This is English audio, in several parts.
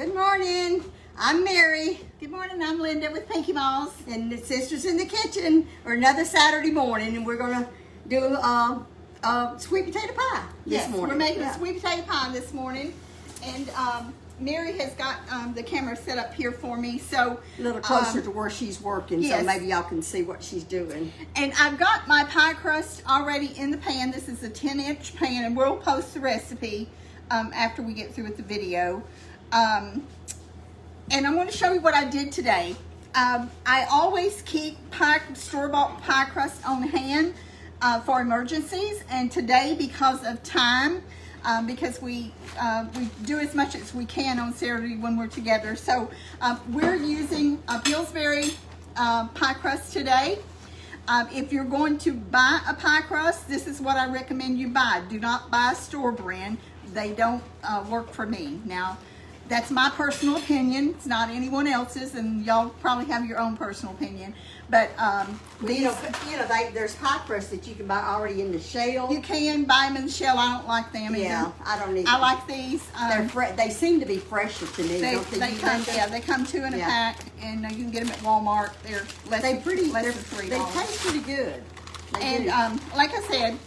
Good morning. I'm Mary. Good morning, I'm Linda with Pinky Malls. And the Sisters in the Kitchen for another Saturday morning. And we're going to do sweet potato pie this morning. We're making a sweet potato pie this morning. And Mary has got the camera set up here for me. So a little closer to where she's working, so maybe y'all can see what she's doing. And I've got my pie crust already in the pan. This is a 10-inch pan, and we'll post the recipe after we get through with the video. And I'm going to show you what I did today. I always keep store-bought pie crust on hand for emergencies, and today, because of time, because we do as much as we can on Saturday when we're together. So we're using a Pillsbury pie crust today. If you're going to buy a pie crust, this is what I recommend you buy. Do not buy a store brand. They don't work for me. Now, that's my personal opinion. It's not anyone else's, and y'all probably have your own personal opinion. But there's pie crust that you can buy already in the shell. You can buy them in the shell. I don't like them. Yeah, either. I don't either. I like these. They seem to be fresher to me. They come two in a pack, and you can get them at Walmart. They're less than $3. They taste pretty good. Like I said,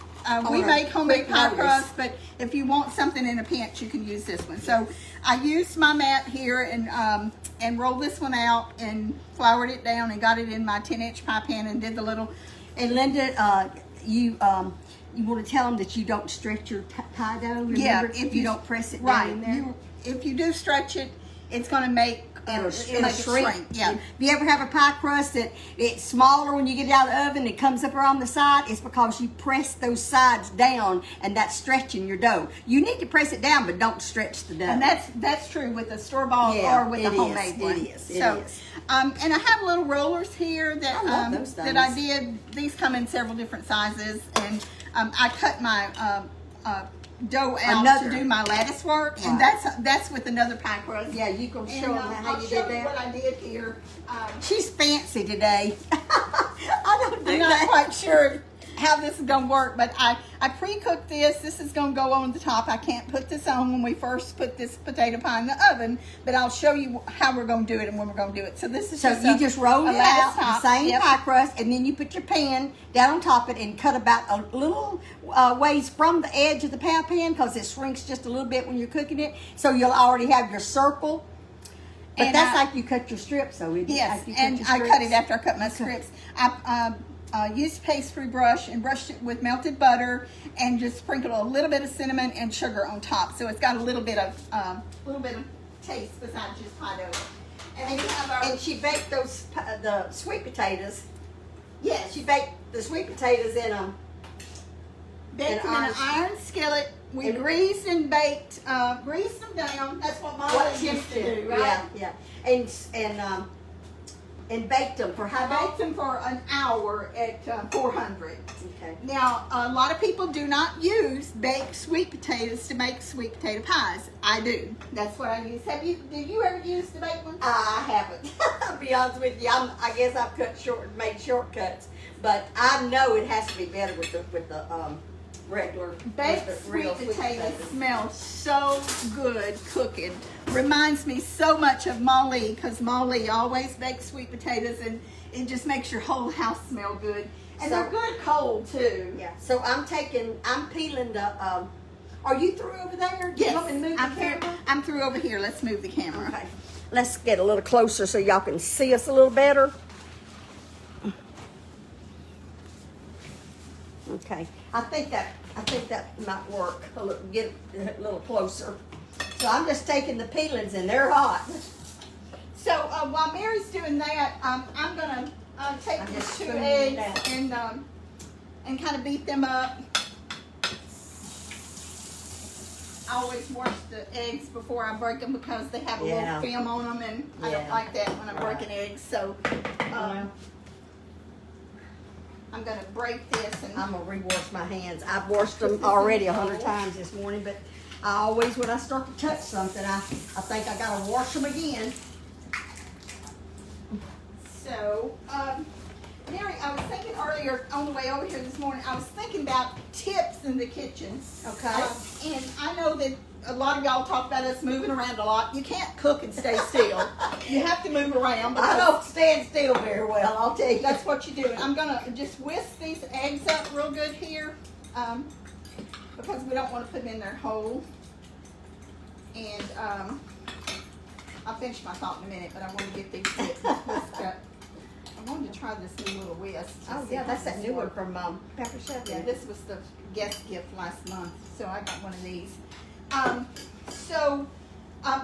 we make homemade pie crust, but if you want something in a pinch, you can use this one. So I used my mat here and rolled this one out and floured it down and got it in my 10-inch pie pan and did the little. And Linda, you want to tell them that you don't stretch your pie dough. Remember, if you don't press it down in there. If you do stretch it, it's going to make it'll shrink. Yeah. If you ever have a pie crust that it's smaller when you get it out of the oven, it comes up around the side, it's because you press those sides down, and that's stretching your dough. You need to press it down, but don't stretch the dough. And that's true with the store-bought or with the homemade one. It is. And I have little rollers here that I love those things. that I did. These come in several different sizes, and I cut my dough out to do my lattice work, and that's with another pie crust. Yeah, you can show them how you did that. What I did here. She's fancy today. I'm not quite sure how this is going to work, but I pre-cooked this. This is going to go on the top. I can't put this on when we first put this potato pie in the oven, but I'll show you how we're going to do it and when we're going to do it. So this is you just roll it out the same pie crust, and then you put your pan down on top of it and cut about a little ways from the edge of the pie pan, because it shrinks just a little bit when you're cooking it. So you'll already have your circle. But that's like you cut your strips, though. Yes, and I cut it after I cut my strips. I used pastry brush and brushed it with melted butter and just sprinkled a little bit of cinnamon and sugar on top, so it's got a little bit of taste besides just pie dough. And she baked the sweet potatoes. Yeah, she baked the sweet potatoes in them. Baked them in an iron skillet. We greased and baked, greased them down. That's what Mama used to do, right? Yeah. And baked them for how long? I baked them for an hour at 400. Okay. Now, a lot of people do not use baked sweet potatoes to make sweet potato pies. I do. That's what I use. Did you ever use the baked ones? I haven't. I'll be honest with you. I guess I've made shortcuts, but I know it has to be better with the regular baked sweet potatoes smell so good cooking. Reminds me so much of Molly, because Molly always bakes sweet potatoes, and it just makes your whole house smell good. And they're good cold too. Yeah. So I'm peeling the. Are you through over there? Yes. I'm through over here. Let's move the camera. Okay. Let's get a little closer so y'all can see us a little better. Okay. I think that might work. Get a little closer. So I'm just taking the peelings, and they're hot. So while Mary's doing that, I'm gonna take these 2 eggs and kind of beat them up. I always wash the eggs before I break them, because they have a little film on them, and I don't like that when I'm breaking eggs. So I'm going to break this. And I'm going to rewash my hands. I've washed them already 100 times this morning, but I always, when I start to touch something, I think I got to wash them again. So, Mary, I was thinking earlier on the way over here this morning, I was thinking about tips in the kitchen. Okay. And I know that a lot of y'all talk about us moving around a lot. You can't cook and stay still. You have to move around. I don't stand still very well, I'll tell you. That's what you do. I'm gonna just whisk these eggs up real good here, because we don't want to put them in there whole. And I'll finish my thought in a minute, but I want to get these whisked up. I wanted to try this new little whisk. Oh yeah, that's that new one from Pepper Chef. Yeah, this was the guest gift last month, so I got one of these.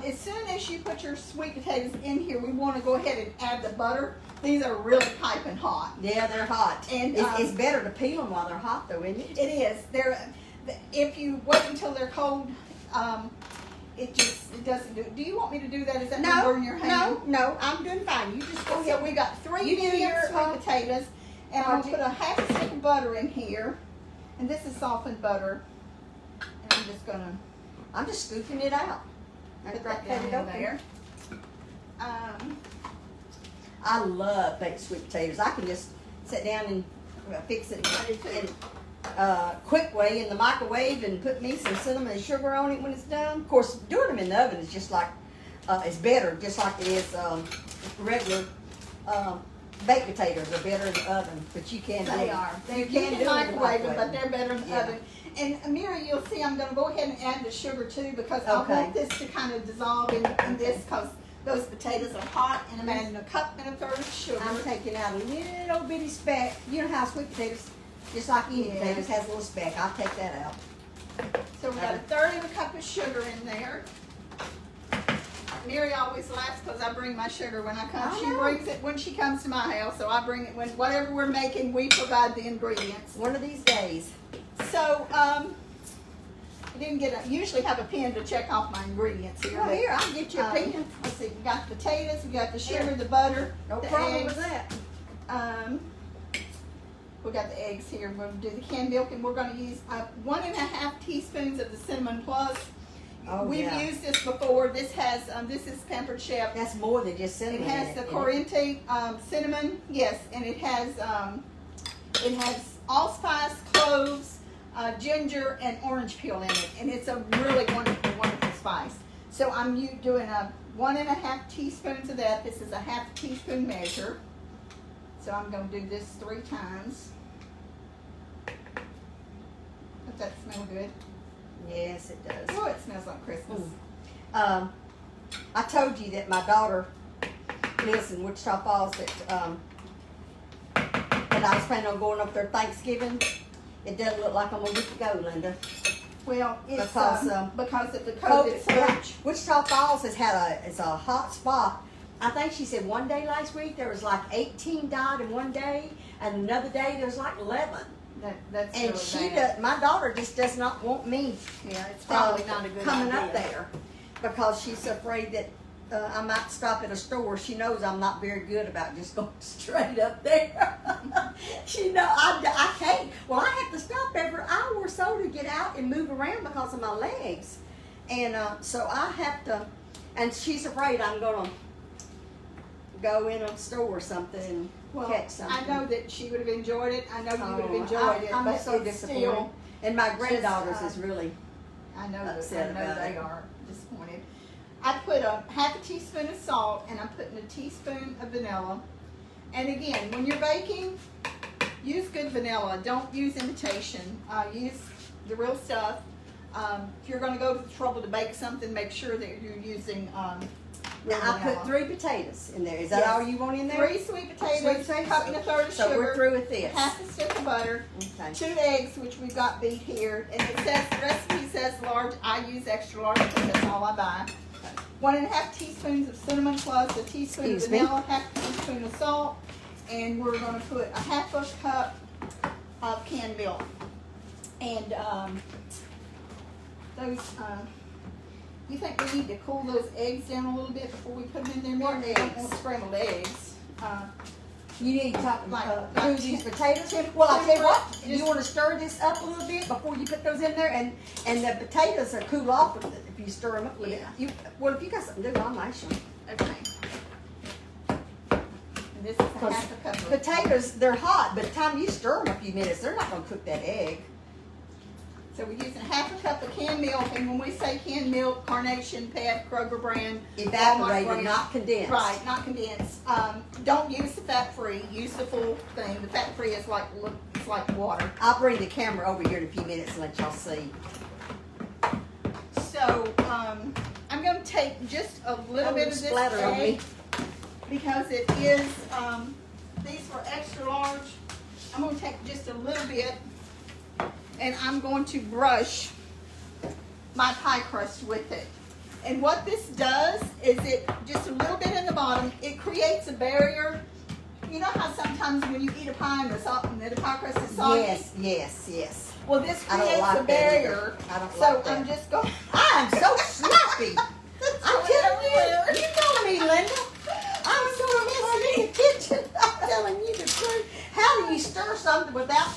As soon as you put your sweet potatoes in here, we want to go ahead and add the butter. These are really piping hot. Yeah, they're hot. And it's better to peel them while they're hot, though, isn't it? It is. If you wait until they're cold, it doesn't do. Do you want me to do that? Is that gonna burn your hand? No, I'm doing fine. You just go ahead. So we got 3 medium sweet potatoes, and I'll put a half a stick of butter in here, and this is softened butter. And I'm just scooping it out. Put that down in there. I love baked sweet potatoes. I can just sit down and fix it in quick way in the microwave and put me some cinnamon and sugar on it when it's done. Of course, doing them in the oven is just like, it's better, just like it is regular baked potatoes are better in the oven, but you can do They it. are. You can do microwave it, them, but they're better in the oven. And Amira, you'll see I'm going to go ahead and add the sugar too, because I want this to kind of dissolve in this, because those potatoes are hot, and I'm adding a cup and a third of sugar. I'm taking out a little bitty speck. You know how sweet potatoes, just like any potatoes, has a little speck. I'll take that out. So we got a third of a cup of sugar in there. Mary always laughs because I bring my sugar when I come. She brings it when she comes to my house, so I bring it when whatever we're making, we provide the ingredients. One of these days. So, I didn't usually have a pen to check off my ingredients here. Well, here, I'll get you a pen. Let's see, we got the potatoes, we got the sugar, the butter, No the problem eggs. with that. We got the eggs here. We're going to do the canned milk, and we're going to use 1.5 teaspoons of the Cinnamon Plus. We've used this before. This has this is Pampered Chef. That's more than just cinnamon. It has the Corriente cinnamon, yes, and it has allspice, cloves, ginger, and orange peel in it, and it's a really wonderful, wonderful spice. So I'm doing 1.5 teaspoons of that. This is a half teaspoon measure. So I'm going to do this 3 times. Does that smell good? Yes, it does. Oh, it smells like Christmas. I told you that my daughter lives in Wichita Falls, that I was planning on going up there Thanksgiving. It doesn't look like I'm a week to go, Linda. Well, it's because of the COVID surge. Wichita Falls has had it's a hot spot. I think she said one day last week there was like 18 died in one day, and another day there's like 11. That's and really my daughter just does not want me. Yeah, it's probably not a good coming idea. up there, because she's afraid that I might stop at a store. She knows I'm not very good about just going straight up there. She know I can't. Well, I have to stop every hour or so to get out and move around because of my legs, and so I have to. And she's afraid I'm gonna go in a store or something and catch something. I know that she would have enjoyed it. I know you would have enjoyed it. I'm but so it's disappointed. still, And my granddaughters is really I know upset about they it. are disappointed. I put a half a teaspoon of salt, and I'm putting a teaspoon of vanilla. And again, when you're baking, use good vanilla. Don't use imitation. Use the real stuff. If you're going to go to the trouble to bake something, make sure that you're using real Now, I vanilla. put 3 potatoes in there. Is that all you want in there? 3 sweet potatoes, a cup and a third of So sugar. we're through with this. Half a stick of butter, Okay. 2 eggs, which we've got beat here, and it says the recipe says large. I use extra large because that's all I buy. 1.5 teaspoons of cinnamon plus a teaspoon Excuse of me. vanilla, half a teaspoon of salt, and we're going to put a half a cup of canned milk. And you think we need to cool those eggs down a little bit before we put them in there? What We don't eggs? want scrambled eggs. You need to talk Like through these potatoes. Well, I tell you what, you want to stir this up a little bit before you put those in there, and the potatoes will cool off if you stir them up a little bit. Well, if you got something to do, I'll mash them. Okay. And this is a half a cup of Potatoes, they're hot, but the time you stir them a few minutes, they're not going to cook that egg. So So we're using half a cup of canned milk, and when we say canned milk, Carnation, Pet, Kroger brand, Evaporated, Walmart brand, not condensed. Right, not condensed. Don't use the fat-free. Use the full thing. The fat-free is like water. I'll bring the camera over here in a few minutes and let y'all see. So I'm going to take just a little bit of this splatter on me. egg because it is. These were extra large. I'm going to take just a little bit, and I'm going to brush my pie crust with it. And what this does is it just a little bit in the bottom. It creates a barrier. You know how sometimes when you eat a pie and the pie crust is soggy? Yes. Well, this I don't creates like a that barrier. either. I don't So like that. I'm just going. I'm so sloppy. I'm telling you. You know me, Linda. I'm so messy in the kitchen. I'm telling you the truth. How do you stir something without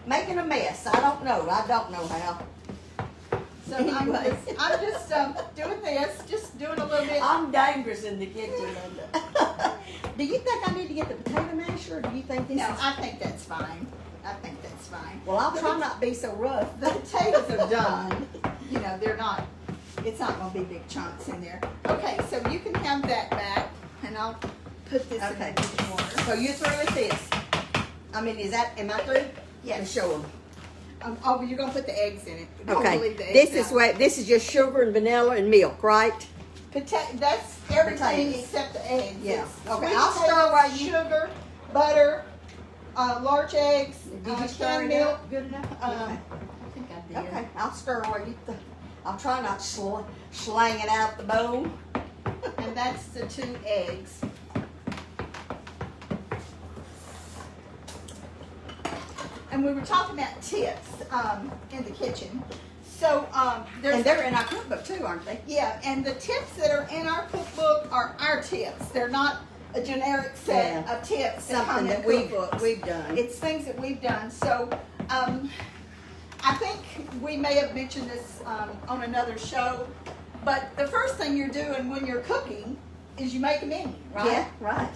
making a mess? I don't know. I don't know how. So Anyway. I'm just doing this, just doing a little bit. I'm dangerous in the kitchen, Linda. Do you think I need to get the potato masher, or do you think this No, is... I think that's fine. I think that's fine. Well, I'll try not to be so rough. The potatoes are done. You know, they're not, it's not going to be big chunks in there. Okay, so you can have that back, and I'll put this in the dishwater. So you're through with this? I mean, am I through? Yes. Show them. Oh, but you're going to put the eggs in it. Don't Okay. leave the eggs out. This is just sugar and vanilla and milk, right? That's everything Potatoes. except the eggs. Yeah. It's Okay, sweet I'll stir potatoes, while you- sugar, butter, large eggs, Did you stir canned it milk. up good enough? I think I did. Okay, I'll stir while you... I'll try not to slang it out the bowl. And that's the 2 eggs. And we were talking about tips in the kitchen. So And they're in our cookbook too, aren't they? yeah, and the tips that are in our cookbook are our tips. They're not a generic set Yeah. of tips Something that that come in cookbooks. we've done. It's things that we've done. So I think we may have mentioned this on another show, but the first thing you're doing when you're cooking is you make a menu, right? Yeah, right.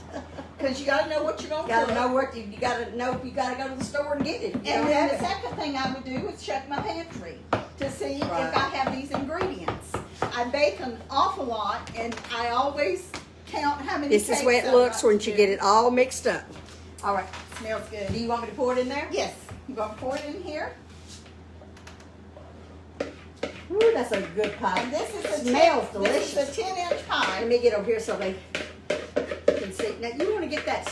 Because you got to know what you're going to Gotta cook. know what you gotta know if you gotta go to the store and get it. You And don't then the have it. second thing I would do is check my pantry to see Right. if I have these ingredients. I bake an awful lot, and I always count how many This is cakes the way it I've looks got when to you do. get it all mixed up. All right. Smells good. Do you want me to pour it in there? Yes, I'm going to pour it in here. Ooh, that's a good pie. And this is a Smells This delicious. is a 10-inch pie. Let me get over here so they can see. Now you want to get that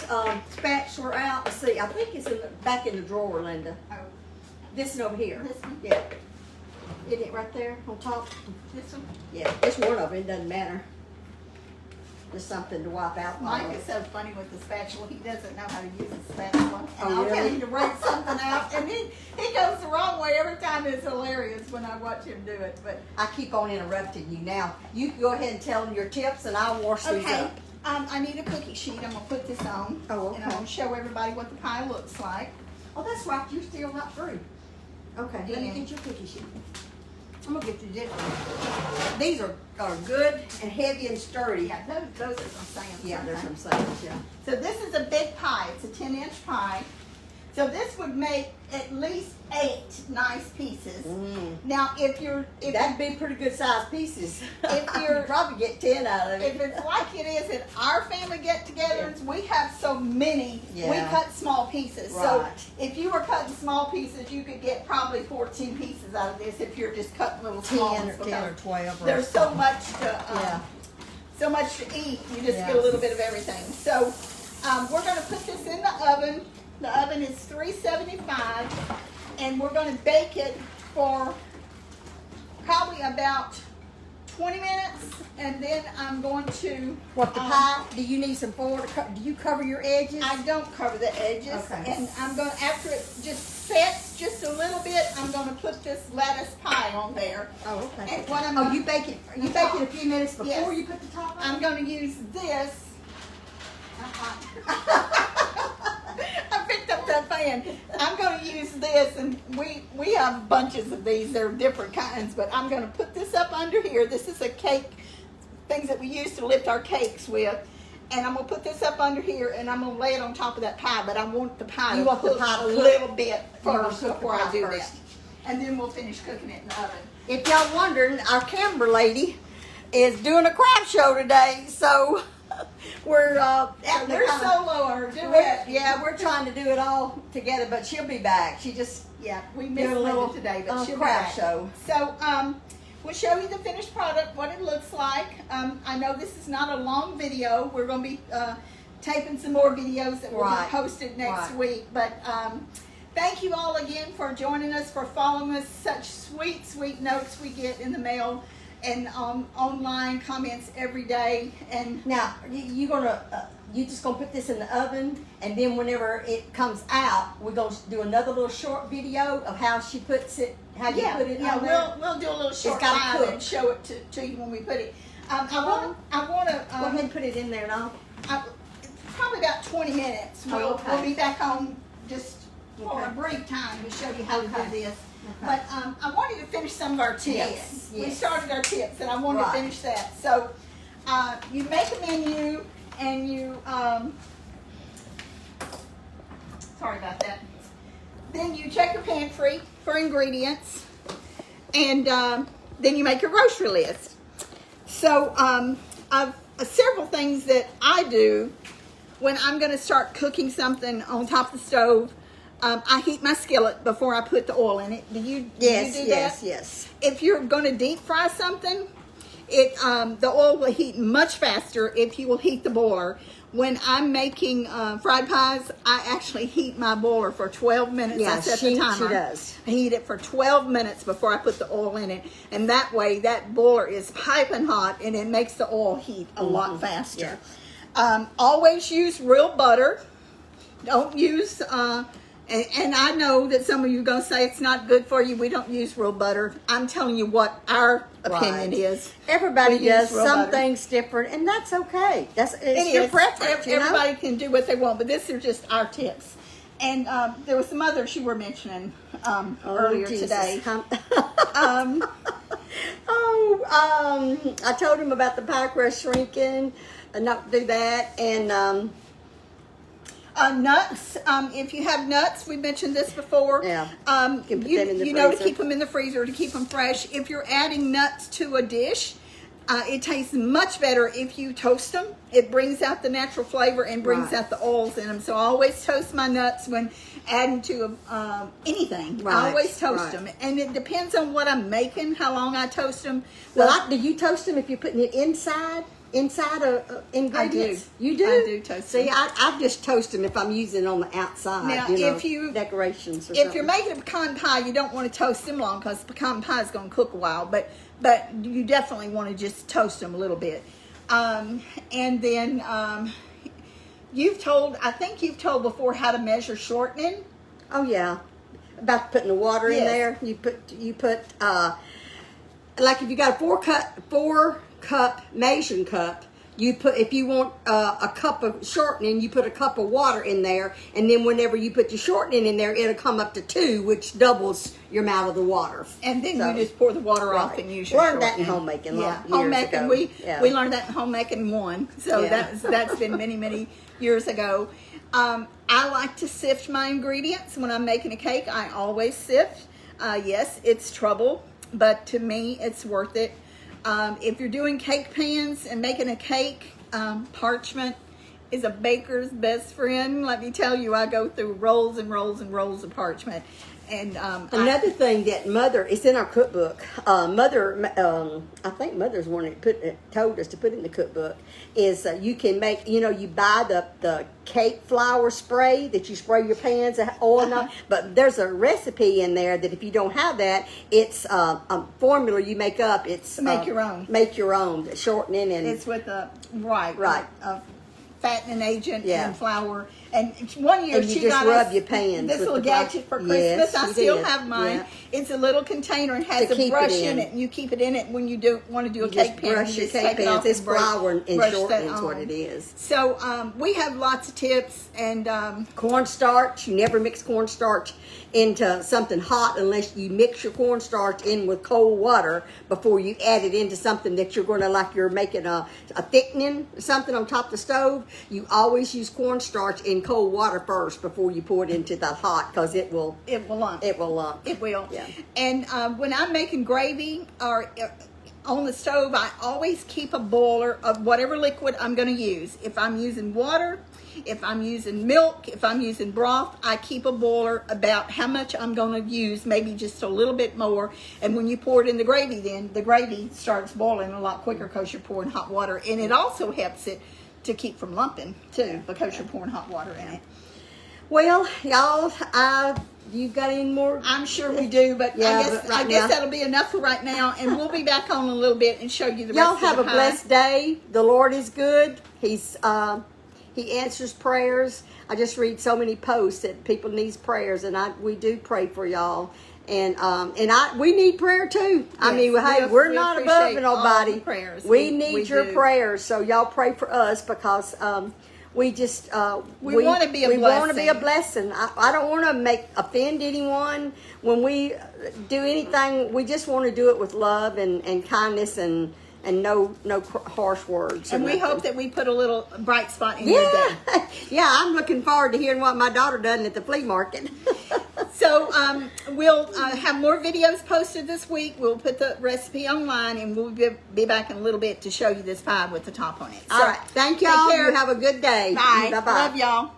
spatula out. Let's see. I think it's back in the drawer, Linda. Oh, This is over here. This one? Yeah. Isn't it right there on top? this one. Yeah. It's one of it. It doesn't matter. Just something to wipe out. Mike is so funny with the spatula. He doesn't know how to use a spatula. And Oh, I'll tell really? him to break something out, and he goes the wrong way every time. It's hilarious when I watch him do it. But I keep on interrupting you now. You can go ahead and tell them your tips, and I'll wash these okay, up. I need a cookie sheet. I'm gonna put this on, Oh, okay. and I'm gonna show everybody what the pie looks like. Oh, that's right. You're still not through. Okay, let me Yeah. get your cookie sheet. I'm gonna get you this one. These are good and heavy and sturdy. Yeah, those are some Sam's. Yeah, there's sometimes. some sayings, yeah. So this is a big pie. It's a 10-inch pie. So this would make at least 8 nice pieces. Now, if That'd be pretty good sized pieces. If you're- You'd probably get 10 out of it. if it's like it is at our family get-togethers, we have so many. Yeah. We cut small pieces. So Right. if you were cutting small pieces, you could get probably 14 pieces out of this. If you're just cutting little small 10 ones, or because 12. Or there's so much to Yeah. so much to eat. You just Yeah. get a little bit of everything. So we're going to put this in the oven. The oven is 375, and we're going to bake it for probably about 20 minutes, and then I'm going to. What, the pie? Do you need some foil? Do you cover your edges? I don't cover the edges, Okay. and I'm going to, after it just sets just a little bit, I'm going to put this lettuce pie on there. Oh, okay. And what I'm Oh, you bake it a few minutes before Yes. you put the top on? I'm going to use this. I picked up that fan. I'm going to use this, and we have bunches of these. They're different kinds, but I'm going to put this up under here. This is a cake, things that we use to lift our cakes with. And I'm going to put this up under here, and I'm going to lay it on top of that pie, but I want the pie You to want the cook pie to a cook- little bit You wanna first cook the before I pie do first. that. and then we'll finish cooking it in the oven. If y'all wondering, our camera lady is doing a craft show today, so we're We're solo or duet. yeah, we're trying to do it all together, but she'll be back. She just We doing missed a little Linda today, but she'll be craft back. show. So we'll show you the finished product, what it looks like. I know this is not a long video. We're going to be taping some more videos that will be posted next week. But thank you all again for joining us, for following us. Such sweet, sweet notes we get in the mail and online comments every day. And now you just gonna put this in the oven, and then whenever it comes out, we're gonna do another little short video of how she puts it, how you put it on there. we'll do a little short gotta live cook. and show it to you when we put it. I want to Go ahead and put it in there now. probably about 20 minutes. Okay. We'll be back on just for a brief time to show you how to do this. But I wanted to finish some of our tips. Yes, We yes. started our tips, and I wanted to finish that. So you make a menu, and you sorry about that. Then you check your pantry for ingredients, and then you make your grocery list. So I've several things that I do when I'm going to start cooking something on top of the stove. I heat my skillet before I put the oil in it. Do you do that? Yes. If you're going to deep fry something, the oil will heat much faster if you will heat the boiler. When I'm making fried pies, I actually heat my boiler for 12 minutes. Yeah, I set the timer. she does. I heat it for 12 minutes before I put the oil in it. And that way, that boiler is piping hot, and it makes the oil heat a lot faster. Always use real butter. Don't use... And I know that some of you are going to say it's not good for you. We don't use real butter. I'm telling you what our opinion is. Everybody We use does real some butter. things different, and that's okay. It's your is. preference. You know? Everybody can do what they want, but these are just our tips. And there was some others you were mentioning earlier Jesus. today. I told him about the pie crust shrinking, not to do that, and nuts. If you have nuts, we mentioned this before. Yeah. You can put them in the you know, to freezer. keep them in the freezer, to keep them fresh. If you're adding nuts to a dish, it tastes much better if you toast them. It brings out the natural flavor and brings out the oils in them. So I always toast my nuts when adding to anything. I always toast them. And it depends on what I'm making, how long I toast them. do you toast them if you're putting it inside of ingredients? I do. You do? I do toast See, them. I just toast them if I'm using it on the outside. Now, if you decorations or if something. you're making a pecan pie, you don't want to toast them long because pecan pie is going to cook a while. But you definitely want to just toast them a little bit. And then I think you've told before how to measure shortening. Oh yeah, about putting the water in there. You put like if you got a 4 cup measuring cup, you put, if you want a cup of shortening, you put a cup of water in there, and then whenever you put your shortening in there, it'll come up to 2, which doubles your amount of the water. And then you just pour the water off and use your Learned that in shortening. homemaking. Yeah, years homemaking. ago. We learned that in homemaking 1. So that's been many years ago. I like to sift my ingredients when I'm making a cake. I always sift. Yes, it's trouble, but to me, it's worth it. If you're doing cake pans and making a cake, parchment is a baker's best friend. Let me tell you, I go through rolls and rolls and rolls of parchment. And another thing that Mother, it's in our cookbook. Mother, I think Mother's one that told us to put in the cookbook, is you can make, you buy the cake flour spray that you spray your pans with oil on, but there's a recipe in there that if you don't have that, it's a formula you make up. It's make your own. Make your own shortening and it's with a fattening agent and flour. And one year and you she just got rub us your pans this with little the flour. gadget for Yes, Christmas. I you still did. have mine. Yeah. It's a little container and has To a keep brush it in in. it, and you keep it in it when you want to do a You cake just pan. brush You your just cake take it off pans. It's and brush- flour and brush shortening that is what on. it is. So we have lots of tips and Cornstarch, you never mix cornstarch into something hot unless you mix your cornstarch in with cold water before you add it into something that you're going to, like you're making a thickening, something on top of the stove. You always use cornstarch in in cold water first before you pour it into the hot, because it will lump. It will lump. It will. Yeah. And when I'm making gravy or on the stove, I always keep a boiler of whatever liquid I'm going to use. If I'm using water, if I'm using milk, if I'm using broth, I keep a boiler about how much I'm going to use, maybe just a little bit more. And when you pour it in the gravy, then the gravy starts boiling a lot quicker because you're pouring hot water. And it also helps it to keep from lumping too, because you're pouring hot water in it. Well, y'all, you got any more? I'm sure we do, but Yeah, I guess that'll be enough for right now, and we'll be back on in a little bit and show you the Y'all rest of have the a pie. blessed day. The Lord is good. He answers prayers. I just read so many posts that people needs prayers, and we do pray for y'all. And we need prayer too. I mean, hey, we're not above nobody. All the prayers. We need your do. prayers, so y'all pray for us, because we just we want to be a blessing. We want to be a blessing. I don't want to offend anyone. When we do anything, we just want to do it with love and kindness and no harsh words. And we hope that we put a little bright spot in your day. Yeah, I'm looking forward to hearing what my daughter done at the flea market. So we'll have more videos posted this week. We'll put the recipe online, and we'll be back in a little bit to show you this pie with the top on it. So, all right. Thank y'all. take care. You have a good day. Bye. Bye-bye. Love y'all.